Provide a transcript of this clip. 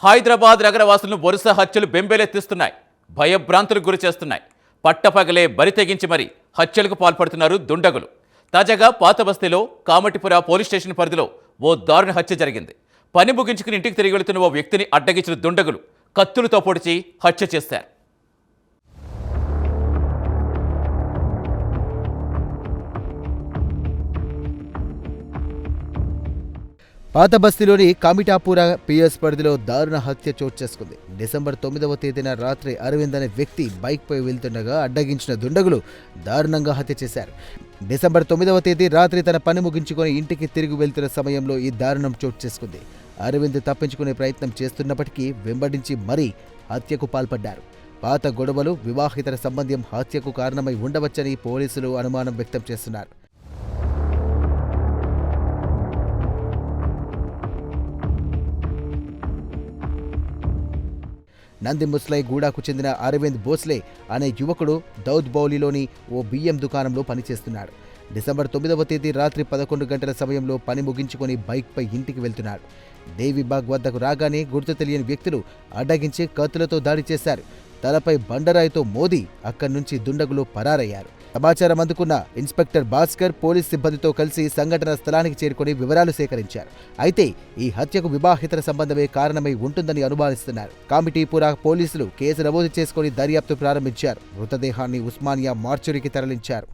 హైదరాబాద్ నగరవాసులను వరుస హత్యలు బెంబేలెత్తిస్తున్నాయి. భయభ్రాంతులకు గురి చేస్తున్నాయి. పట్టపగలే బరి తెగించి మరి హత్యలకు పాల్పడుతున్నారు దుండగులు. తాజాగా పాత బస్తీలో కామటిపుర పోలీస్ స్టేషన్ పరిధిలో ఓ దారుణ హత్య జరిగింది. పని ముగించుకుని ఇంటికి తిరిగి వెళుతున్న ఓ వ్యక్తిని అడ్డగించిన దుండగులు కత్తులతో పొడిచి హత్య చేశారు. పాత బస్తీలోని కామిటాపుర పిఎస్ పరిధిలో దారుణ హత్య చోటు చేసుకుంది. డిసెంబర్ 9వ తేదీన రాత్రి అరవింద్ అనే వ్యక్తి బైక్పై వెళ్తుండగా అడ్డగించిన దుండగులు దారుణంగా హత్య చేశారు. డిసెంబర్ 9వ తేదీ రాత్రి తన పని ముగించుకొని ఇంటికి తిరిగి వెళ్తున్న సమయంలో ఈ దారుణం చోటు చేసుకుంది. అరవింద్ తప్పించుకునే ప్రయత్నం చేస్తున్నప్పటికీ వెంబడించి మరీ హత్యకు పాల్పడ్డారు. పాత గొడవలు, వివాహితర సంబంధం హత్యకు కారణమై ఉండవచ్చని పోలీసులు అనుమానం వ్యక్తం చేస్తున్నారు. నంది ముస్లై గూడాకు చెందిన అరవింద్ భోస్లే అనే యువకుడు దౌద్ బౌలిలోని ఓ బియ్యం దుకాణంలో పనిచేస్తున్నాడు. డిసెంబర్ 9వ తేదీ రాత్రి 11 గంటల సమయంలో పని ముగించుకొని బైక్పై ఇంటికి వెళ్తున్నాడు. దేవిబాగ్ వద్దకు రాగానే గుర్తు తెలియని వ్యక్తులు అడ్డగించి కత్తులతో దాడి చేశారు. తలపై బండరాయితో మోదీ అక్కడి నుంచి దుండగులు పరారయ్యారు. సమాచారం అందుకున్న ఇన్స్పెక్టర్ భాస్కర్ పోలీస్ సిబ్బందితో కలిసి సంఘటన స్థలానికి చేరుకుని వివరాలు సేకరించారు. అయితే ఈ హత్యకు వివాహితర సంబంధమే కారణమై ఉంటుందని అనుమానిస్తున్నారు. కామిటీపుర పోలీసులు కేసు నమోదు చేసుకుని దర్యాప్తు ప్రారంభించారు. మృతదేహాన్ని ఉస్మానియా మార్చురీకి తరలించారు.